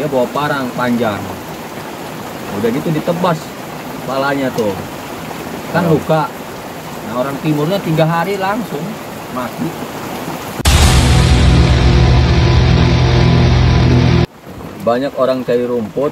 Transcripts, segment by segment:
dia bawa parang panjang, udah gitu ditebas kepalanya tuh kan luka. Nah orang timurnya 3 hari langsung mati. Banyak orang cari rumput,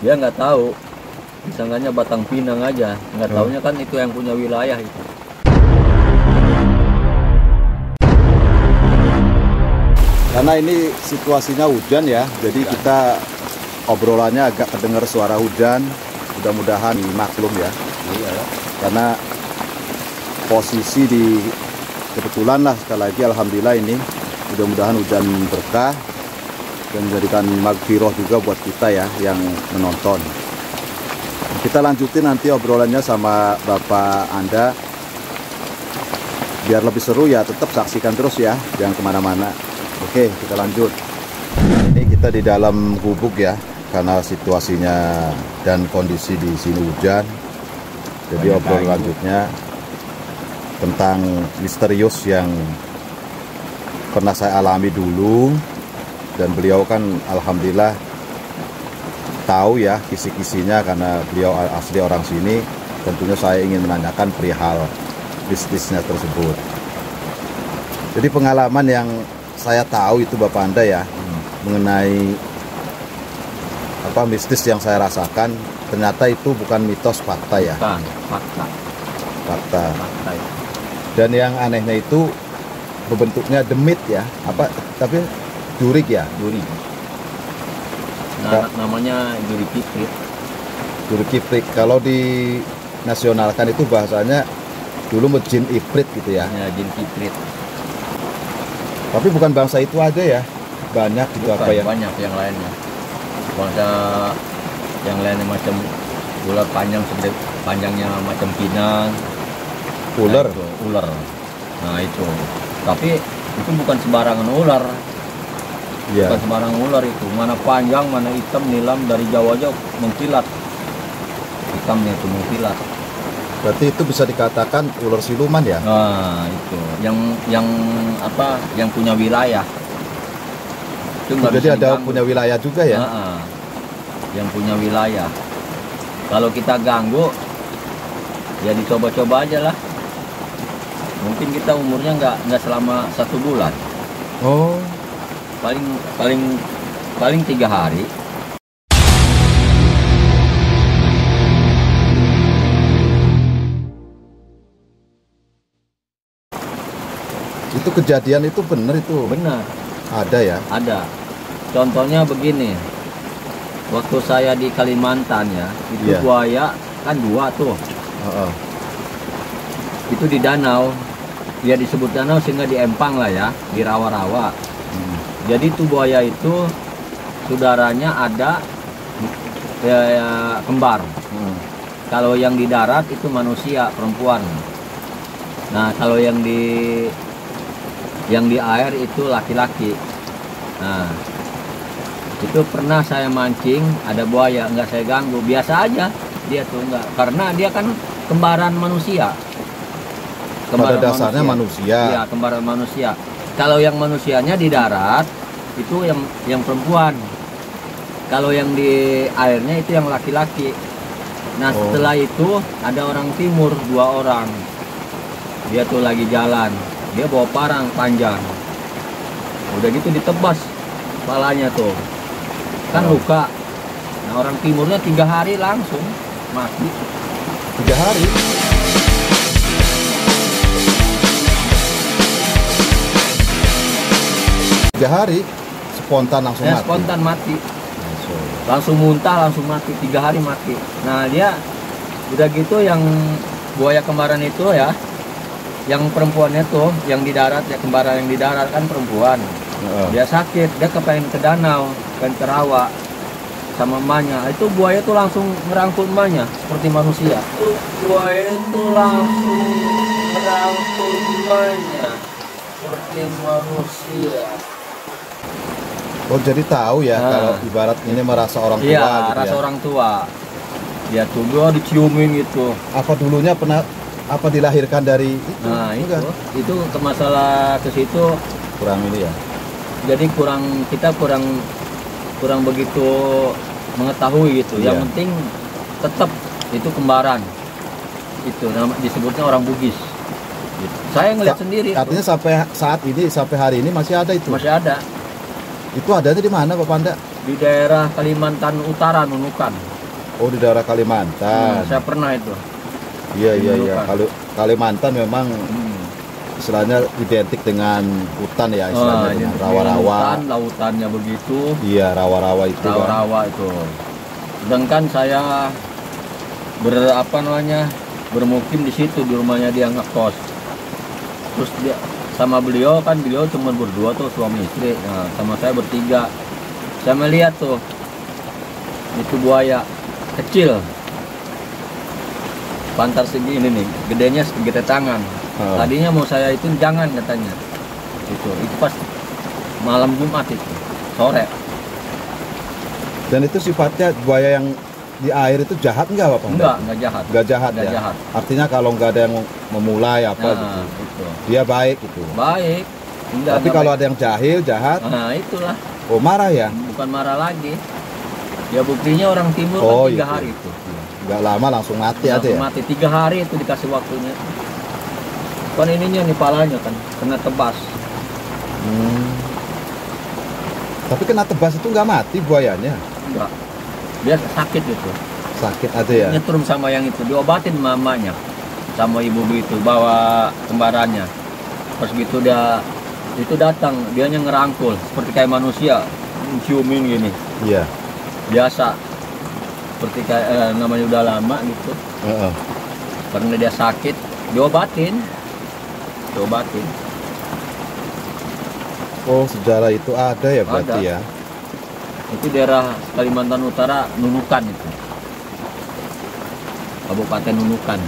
dia nggak tahu, disangkanya Batang Pinang aja, nggak taunya kan itu yang punya wilayah itu. Karena ini situasinya hujan ya, jadi kita obrolannya agak kedengar suara hujan. Mudah-mudahan maklum ya. Iya. Karena posisi kebetulan lah, sekali lagi alhamdulillah ini mudah-mudahan hujan berkah dan menjadikan magfirah juga buat kita ya yang menonton. Kita lanjutin nanti obrolannya sama Bapak Anda. Biar lebih seru ya, tetap saksikan terus ya, jangan kemana-mana. Oke, kita lanjut. Ini kita di dalam gubuk ya, karena situasinya dan kondisi di sini hujan. Jadi obrolan lanjutnya tentang misterius yang pernah saya alami dulu, dan beliau kan alhamdulillah tahu ya kisi-kisinya karena beliau asli orang sini. Tentunya saya ingin menanyakan perihal bisnisnya tersebut. Jadi pengalaman yang saya tahu itu Bapak Anda ya, mengenai apa mistis yang saya rasakan, ternyata itu bukan mitos, fakta ya. Bukan, fakta. Fakta. Fakta itu. Dan yang anehnya itu berbentuknya demit ya, apa tapi jurik ya. Duri. Nah, namanya duri kiprit. Duri kiprit. Kalau dinasionalkan itu bahasanya dulu jin iprit gitu ya. Ya, jin kiprit. Tapi bukan bangsa itu aja ya, banyak gitu. Bukan, apa ya? banyak yang lainnya. Bangsa yang lainnya macam ular panjang, panjangnya macam pinang. Ular. Nah, itu, ular. Nah itu. Tapi itu bukan sembarangan ular. Ya. Bukan sembarang ular itu. Mana panjang, mana hitam, nilam, dari jauh aja mengkilat. Hitamnya itu mengkilat. Berarti itu bisa dikatakan ular siluman ya? Nah itu. Yang apa? Yang punya wilayah. Itu nggak Jadi bisa ada diganggu. punya wilayah juga ya? Yang punya wilayah. Kalau kita ganggu, ya dicoba-coba aja lah. Mungkin kita umurnya nggak selama 1 bulan. Oh. Paling 3 hari. Itu kejadian itu benar itu? Benar. Ada ya? Ada. Contohnya begini. Waktu saya di Kalimantan ya, itu buaya kan 2 tuh. Itu di danau. Dia disebut danau sehingga di empang lah ya, di rawa-rawa. Jadi tuh buaya itu saudaranya ada ya, kembar. Kalau yang di darat itu manusia perempuan. Nah kalau yang di air itu laki-laki. Nah itu pernah saya mancing, ada buaya, nggak saya ganggu, biasa aja dia tuh nggak, karena dia kan kembaran manusia. Pada dasarnya manusia. Iya, kembaran manusia. Kalau yang manusianya di darat itu yang perempuan. Kalau yang di airnya itu yang laki-laki. Nah, setelah itu ada orang timur 2 orang. Dia tuh lagi jalan. Dia bawa parang panjang. Udah gitu ditebas kepalanya tuh. Kan luka. Nah, orang timurnya 3 hari langsung mati. 3 hari? 3 hari spontan langsung mati. Spontan mati. Langsung muntah, langsung mati. 3 hari mati. Nah dia udah gitu yang buaya kembaran itu ya, yang perempuannya tuh yang di darat ya, kembaran yang di darat kan perempuan. Dia sakit, dia kepengen ke danau, pengen ke rawa sama emaknya. Itu buaya tuh langsung ngerangkul emaknya seperti manusia. Buaya itu langsung ngerangkul emaknya seperti manusia. Oh jadi tahu ya kalau ibarat ini merasa orang tua. Iya, gitu rasa ya? orang tua. Dia tuh dia diciumin gitu. Apa dulunya pernah dilahirkan dari itu? Nah itu ke masalah ke situ kurang ini ya. Jadi kita kurang kurang begitu mengetahui gitu. Iya. Yang penting tetap itu kembaran. Itu disebutnya orang Bugis. Gitu. Saya ngeliat sendiri. Artinya sampai saat ini, sampai hari ini masih ada itu? Masih ada. Itu adanya di mana Pak Panda? Di daerah Kalimantan Utara, Nunukan. Oh, di daerah Kalimantan. Saya pernah itu. Iya. Nunukan. Kalau Kalimantan memang istilahnya identik dengan hutan ya, istilahnya dengan rawa-rawa. Lautannya begitu. Iya, rawa-rawa itu. Rawa-rawa itu. Sedangkan saya bermukim di situ, di rumahnya dia ngekos. Terus dia sama beliau cuma berdua tuh, suami istri. Nah, sama saya bertiga. Saya melihat tuh itu buaya kecil, pantar segini nih, gedenya segede tangan. Tadinya mau saya itu jangan katanya. Itu pas malam Jumat itu, sore. Dan itu sifatnya buaya yang di air itu jahat nggak Pak Panda? Enggak jahat. Nggak jahat Nggak ya? jahat. Artinya kalau nggak ada yang memulai apa Nah, gitu, itu. dia baik gitu. Baik. Tapi kalau ada yang jahil, jahat, Nah, itulah. oh marah ya? Bukan marah lagi. Ya buktinya orang timur Oh, kan 3 itu. hari itu. Nggak lama langsung mati aja Langsung ya? mati 3 hari itu dikasih waktunya. Kan ininya nih palanya kan kena tebas. Tapi kena tebas itu nggak mati buayanya? Enggak. Dia sakit itu. Sakit aja ya? Nyetrum sama yang itu, diobatin mamanya. Sama ibu itu bawa kembarannya. Pas gitu dia itu datang, dianya ngerangkul seperti kayak manusia, ciumin gini. Iya. Biasa. Seperti kayak namanya udah lama gitu. Karena dia sakit, diobatin. Oh, sejarah itu ada ya berarti Ada. ya? Itu daerah Kalimantan Utara, Nunukan itu. Kabupaten Nunukan.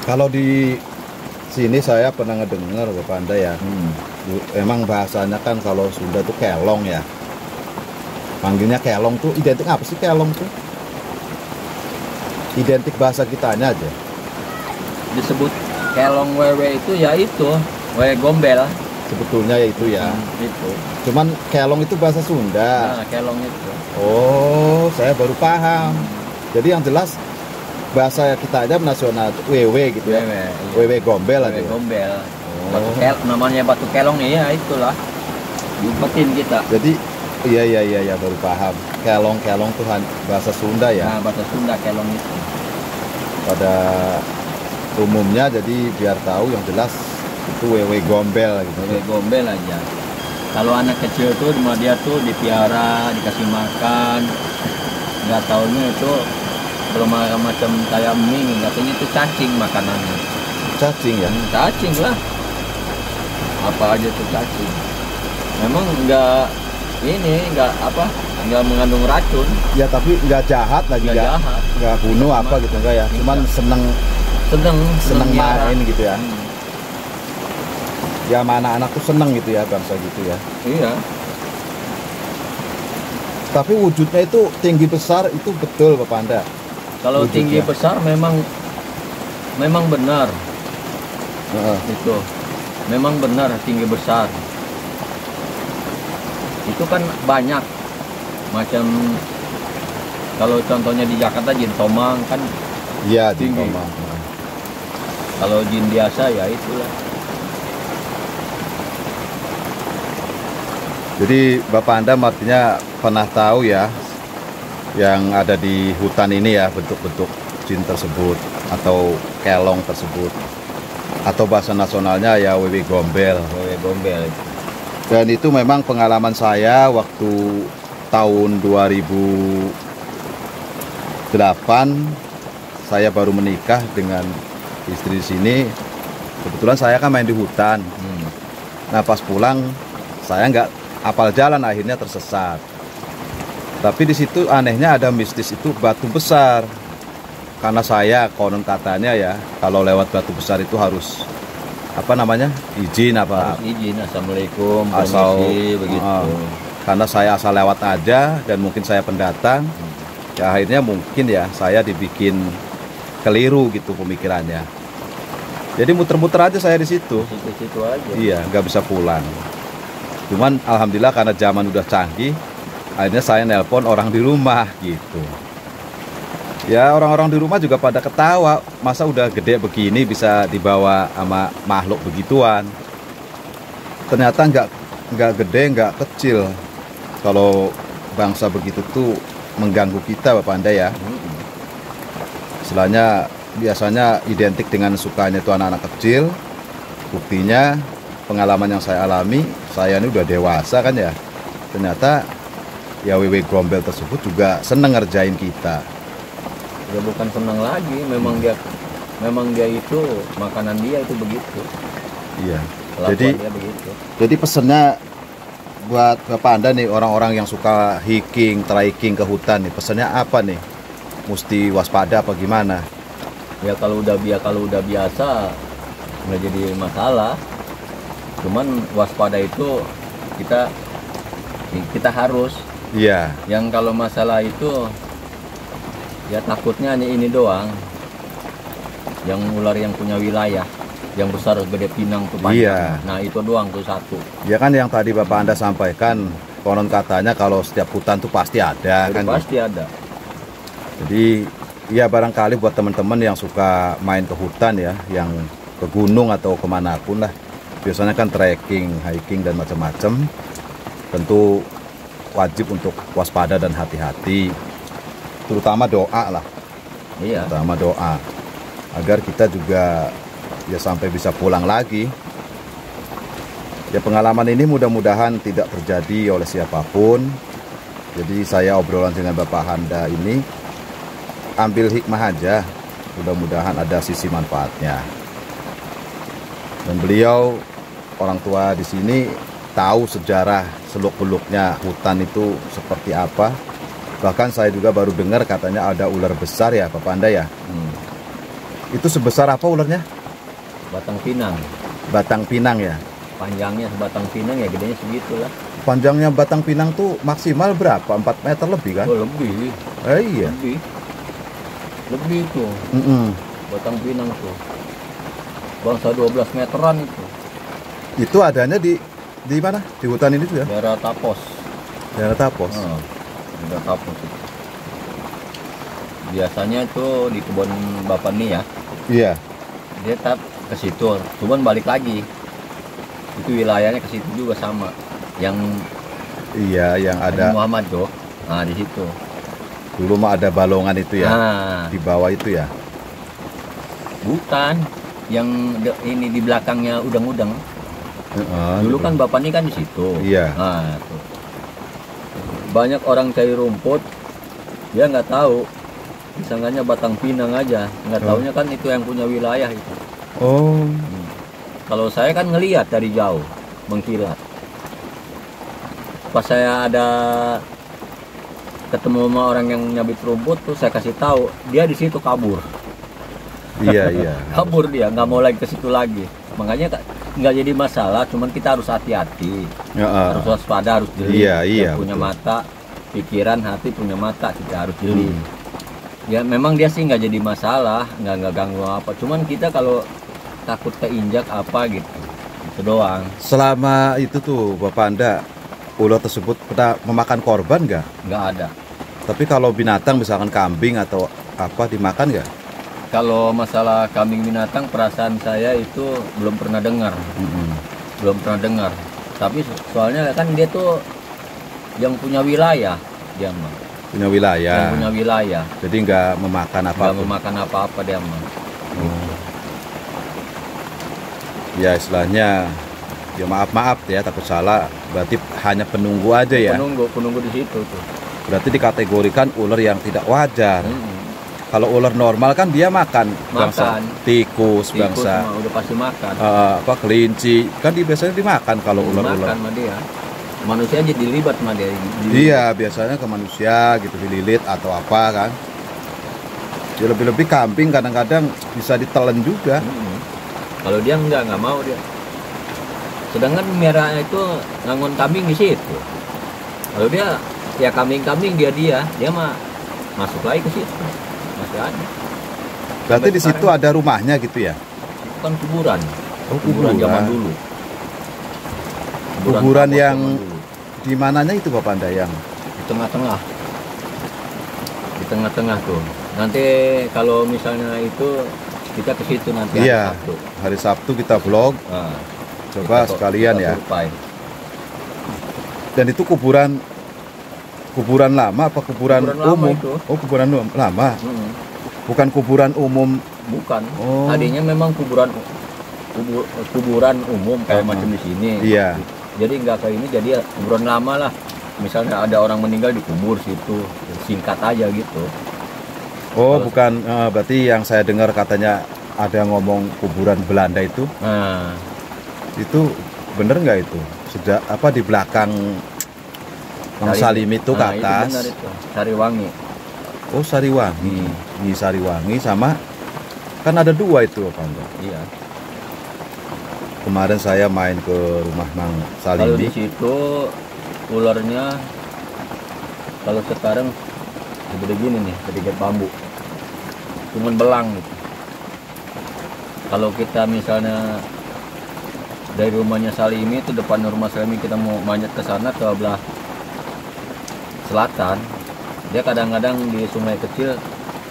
Kalau di sini saya pernah ngedengar Bapak Panda ya. Emang bahasanya kan kalau Sunda tuh kelong ya. Panggilnya kelong tuh identik apa sih kelong tuh? Identik bahasa kitanya aja. Disebut kelong wewe itu ya itu, wewe gombel. Sebetulnya ya itu ya. Itu. Cuman kelong itu bahasa Sunda. Nah, kelong itu. Oh, saya baru paham. Jadi yang jelas bahasa kita aja nasional wewe gitu ya. Wewe. Wewe gombel aja. Wewe Ya? gombel. Oh. Namanya batu kelong nih ya itulah. Diumpetin kita. Jadi iya baru paham. Kelong tuh bahasa Sunda ya. Nah, bahasa Sunda kelong itu. Pada umumnya jadi biar tahu yang jelas itu wewe gombel gitu. Wewe gombel aja. Kalau anak kecil tuh rumah dia tuh dipiara, dikasih makan. Nggak taunya itu kalau macam kayak mie, katanya itu cacing makanannya. Cacing ya. Cacing lah. Apa aja tuh cacing. Memang nggak nggak mengandung racun. Ya tapi nggak jahat lagi, Nggak jahat. nggak bunuh apa gitu enggak ya. Cuman seneng Seneng main gitu ya. Hmm. Ya sama anak-anak tuh seneng gitu ya bangsa gitu ya. Iya. Tapi wujudnya itu tinggi besar itu betul Bapak Panda. Kalau Wujudnya. tinggi besar memang benar itu. Memang benar tinggi besar. Itu kan banyak macam kalau contohnya di Jakarta jin tomang kan Iya tinggi. Tomang. Kalau jin biasa ya itulah. Jadi Bapak Anda artinya pernah tahu ya yang ada di hutan ini ya bentuk-bentuk jin tersebut atau kelong tersebut atau bahasa nasionalnya ya wewe gombel. Wewe gombel. Dan itu memang pengalaman saya waktu tahun 2008 saya baru menikah dengan istri di sini. Kebetulan saya kan main di hutan. Nah pas pulang saya nggak apal jalan, akhirnya tersesat. Tapi di situ anehnya ada mistis itu batu besar. Karena saya konon katanya ya kalau lewat batu besar itu harus izin apa? Harus izin. Assalamualaikum. Asal permisi, begitu. Karena saya asal lewat aja dan mungkin saya pendatang. Ya akhirnya mungkin ya saya dibikin keliru gitu pemikirannya. Jadi muter-muter aja saya di situ. Situ-situ aja. Iya, nggak bisa pulang. Cuman alhamdulillah karena zaman udah canggih, akhirnya saya nelpon orang di rumah gitu. Ya orang-orang di rumah juga pada ketawa, masa udah gede begini bisa dibawa sama makhluk begituan. Ternyata nggak gede, nggak kecil. Kalau bangsa begitu tuh mengganggu kita, Bapak Anda ya. Istilahnya biasanya identik dengan sukanya itu anak-anak kecil. Buktinya pengalaman yang saya alami, saya ini udah dewasa kan ya. Ternyata ya wewe gombel tersebut juga seneng ngerjain kita. Ya bukan senang lagi, memang dia itu makanan dia itu begitu. Iya. Kelakuan dia begitu. Jadi pesennya buat Bapak Anda nih, orang-orang yang suka hiking, trekking ke hutan nih, pesennya apa nih? Mesti waspada apa gimana? Ya kalau udah biasa nggak jadi masalah. Cuman waspada itu kita harus. Iya. Yang kalau masalah itu ya takutnya hanya ini doang. Yang ular yang punya wilayah, yang besar gede pinang tuh panjang. Iya. Nah itu doang tuh satu. Ya kan yang tadi Bapak Anda sampaikan, konon katanya kalau setiap hutan tuh pasti ada kan. Pasti ada. Jadi ya barangkali buat teman-teman yang suka main ke hutan ya, yang ke gunung atau kemanapun lah, biasanya kan trekking, hiking dan macam-macam, tentu wajib untuk waspada dan hati-hati, terutama doa lah. Iya. Terutama doa agar kita juga ya sampai bisa pulang lagi. Ya pengalaman ini mudah-mudahan tidak terjadi oleh siapapun. Jadi saya obrolan dengan Bapak Handa ini ambil hikmah aja, mudah-mudahan ada sisi manfaatnya. Dan beliau orang tua di sini tahu sejarah seluk-beluknya hutan itu seperti apa. Bahkan saya juga baru dengar katanya ada ular besar ya Bapak Anda ya. Itu sebesar apa ularnya? Batang pinang. Batang pinang ya. Panjangnya sebatang pinang ya, gedenya segitulah. Panjangnya batang pinang tuh maksimal berapa? 4 meter lebih kan? Oh lebih. Iya. Lebih tuh. Batang pinang tuh. Bangsa 12 meteran itu. Itu adanya di mana? Di hutan ini tuh ya? Daerah Tapos. Daerah Tapos. Daerah Tapos itu. Biasanya itu di kebun Bapak nih ya. Iya. Dia tetap ke situ, cuman balik lagi. Itu wilayahnya ke situ juga sama. Yang iya, yang ada Muhammad tuh. Nah, di situ. Dulu mah ada balongan itu ya. Di bawah itu ya. Bukan. Yang ini di belakangnya udang-udang. Dulu kan Bapak ini kan di situ. Iya. Nah, tuh. Banyak orang cari rumput, dia nggak tahu. Disangkanya batang pinang aja, nggak taunya kan itu yang punya wilayah itu. Kalau saya kan ngelihat dari jauh, mengkilat. Pas saya ada ketemu sama orang yang nyabit rumput tuh, saya kasih tahu, dia di situ kabur. Iya. Kabur dia, nggak mau lagi ke situ lagi. Makanya nggak jadi masalah, cuman kita harus hati-hati. Harus waspada, harus jeli. Iya, punya mata, pikiran, hati punya mata, kita harus jeli. Ya memang dia sih nggak jadi masalah, nggak ganggu apa. Cuman kita kalau takut keinjak apa gitu, itu doang. Selama itu tuh Bapak Anda, ular tersebut pernah memakan korban nggak? Nggak ada. Tapi kalau binatang misalkan kambing atau apa dimakan nggak? Kalau masalah kambing binatang, perasaan saya itu belum pernah dengar. Belum pernah dengar. Tapi soalnya kan dia tuh yang punya wilayah, dia mah. Punya wilayah. Yang punya wilayah. Jadi nggak memakan apa-apa. Nggak memakan apa-apa dia mah. Ya istilahnya, ya maaf ya takut salah. Berarti hanya penunggu aja ya. Penunggu di situ tuh. Berarti dikategorikan ular yang tidak wajar. Kalau ular normal kan dia makan. Bangsa tikus bangsa. Udah pasti makan. Kelinci kan biasanya dimakan kalau ular-ular. Makan sama dia. Manusia aja dilibat sama dia. Iya, biasanya ke manusia gitu dililit atau apa kan. Ya lebih-lebih kambing kadang-kadang bisa ditelan juga. Kalau dia nggak mau dia. Sedangkan merah itu ngangon kambing di situ. Kalau dia ya kambing-kambing dia mah masuk lagi ke situ. Masih ada. Berarti di situ ada rumahnya gitu ya? Itu kan kuburan. Oh, kuburan zaman dulu. Kuburan Papos yang zaman dulu. di mananya itu Bapak Anda yang Di tengah-tengah. Di tengah-tengah tuh. Nanti kalau misalnya itu kita ke situ nanti hari iya, Sabtu. hari Sabtu kita vlog. Nah, Coba kita sekalian kita ya. survei. Dan itu kuburan lama apa kuburan Kuburan lama umum? itu. Oh, kuburan lama. Mm-mm. Bukan kuburan umum. Bukan. Oh. Tadinya memang kuburan umum kayak macam di sini. Iya. Jadi nggak kayak ini, jadi ya kuburan lama lah. Misalnya ada orang meninggal dikubur situ, singkat aja gitu. Oh, Kalau- bukan. Berarti yang saya dengar katanya ada ngomong kuburan Belanda itu. Nah, Itu bener nggak itu? Sudah apa di belakang Mang Salim itu ke nah, itu atas? benar itu, Sariwangi. Oh, Sariwangi. Di Sariwangi sama kan ada dua itu Pak Anda. Iya. Kemarin saya main ke rumah Mang Kalau di Salim. situ ularnya, kalau sekarang segede gini nih, sedikit bambu, cuman belang gitu. Kalau kita misalnya dari rumahnya Salimi itu, depan rumah Salimi, kita mau manjat ke sana ke belah selatan, dia kadang-kadang di sungai kecil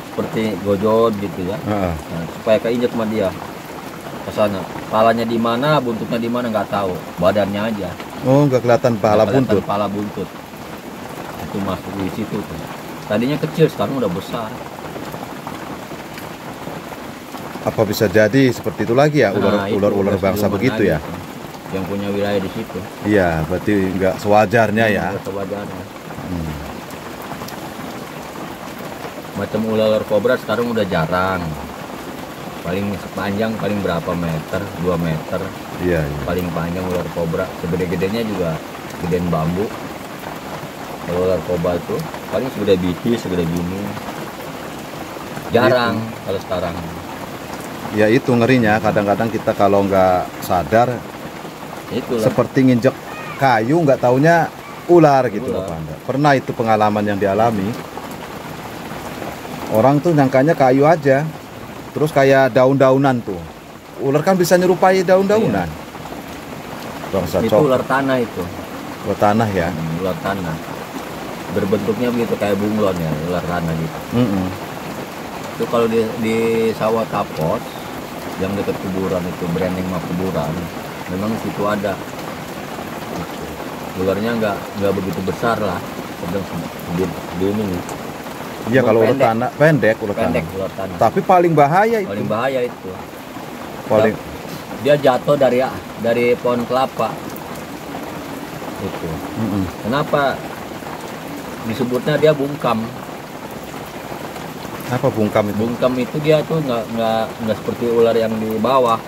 seperti gojot gitu ya. Heeh. Nah, supaya keinjak sama dia ke sana. Palanya di mana, buntutnya di mana nggak tahu, badannya aja. Oh, nggak kelihatan pahala Nggak kelihatan buntut. Pala buntut. Itu masuk di situ tuh. Tadinya kecil, sekarang udah besar. Apa bisa jadi seperti itu lagi ya? Nah, itu Ular-ular udah bangsa siluman begitu lagi ya? tuh, yang punya wilayah di situ. Iya, berarti nggak sewajarnya ya. Nggak sewajarnya. Hmm. Macam ular kobra sekarang udah jarang. Paling sepanjang paling berapa meter, 2 meter. Iya, iya. Paling panjang ular kobra. Segede-gedenya juga gedean bambu. Kalau ular kobra itu paling segede biji, segede gini. Jarang kalau sekarang. Ya itu ngerinya. Kadang-kadang kita kalau nggak sadar Itulah. seperti nginjek kayu, nggak taunya ular gitu loh Ular. Pak Anda. Pernah itu pengalaman yang dialami. Orang tuh nyangkanya kayu aja. Terus kayak daun-daunan tuh. Ular kan bisa nyerupai daun-daunan. Bangsa Itu cok. ular tanah itu. Ular tanah ya. Ular tanah. Berbentuknya begitu kayak bunglon ya, ular tanah gitu. Mm-mm. Itu kalau di sawah Tapos yang dekat kuburan itu, branding mah kuburan, memang di situ ada. Ularnya nggak begitu besar lah, sedang segini nih. Iya, kalau ular Pendek. tanah pendek ular Pendek tanah. ular tanah. Tapi paling bahaya itu. Paling bahaya itu. Paling Dia jatuh dari pohon kelapa. Itu. Mm-mm. Kenapa disebutnya dia bungkam? Apa bungkam itu? Bungkam itu dia tuh nggak seperti ular yang di bawah.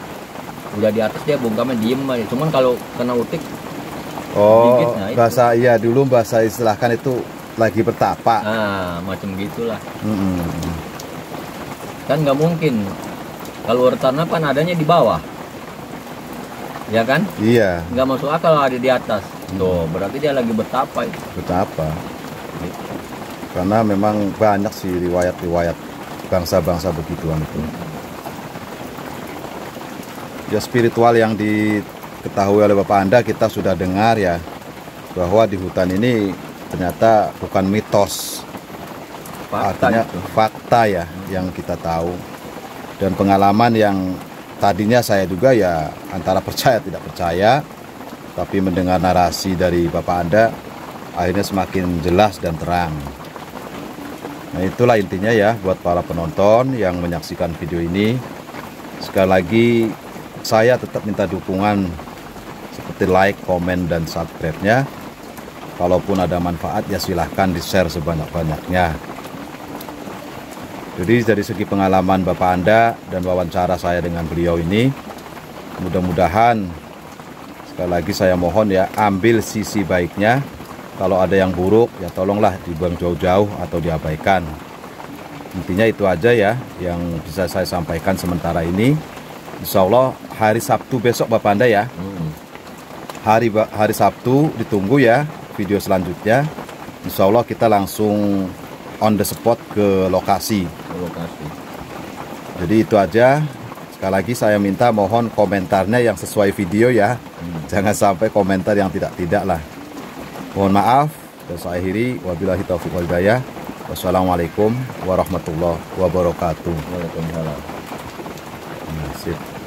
Udah di atas dia bungkamnya diem aja. Cuman kalau kena utik, Oh, gigit, nah itu. bahasa iya dulu bahasa istilahkan itu lagi bertapa. nah macam gitulah. Mm-mm. Kan nggak mungkin. Kalau ular tanah kan adanya di bawah, ya kan? Iya, Nggak masuk akal ada di atas. Tuh, berarti dia lagi bertapa itu. bertapa. Karena memang banyak sih riwayat-riwayat bangsa-bangsa begituan itu. Ya spiritual yang diketahui oleh Bapak Anda kita sudah dengar ya, bahwa di hutan ini ternyata bukan mitos, Fakta artinya itu. fakta ya yang kita tahu. Dan pengalaman yang tadinya saya juga ya antara percaya tidak percaya, tapi mendengar narasi dari Bapak Anda akhirnya semakin jelas dan terang. Nah itulah intinya ya buat para penonton yang menyaksikan video ini. Sekali lagi saya tetap minta dukungan seperti like, komen, dan subscribe-nya. Kalaupun ada manfaat ya silahkan di-share sebanyak-banyaknya. Jadi dari segi pengalaman Bapak Anda dan wawancara saya dengan beliau ini, mudah-mudahan sekali lagi saya mohon ya ambil sisi baiknya. Kalau ada yang buruk ya tolonglah dibuang jauh-jauh atau diabaikan. Intinya itu aja ya yang bisa saya sampaikan sementara ini. Insya Allah hari Sabtu besok Bapak Anda ya. Hari Sabtu ditunggu ya video selanjutnya. Insya Allah kita langsung on the spot ke lokasi. Lokasi. Jadi itu aja. Sekali lagi saya minta mohon komentarnya yang sesuai video ya. Jangan sampai komentar yang tidak-tidak lah. Mohon maaf. Dan saya akhiri. Wabillahi taufiq wal hidayah. Wassalamualaikum warahmatullahi wabarakatuh. Waalaikumsalam. Sip.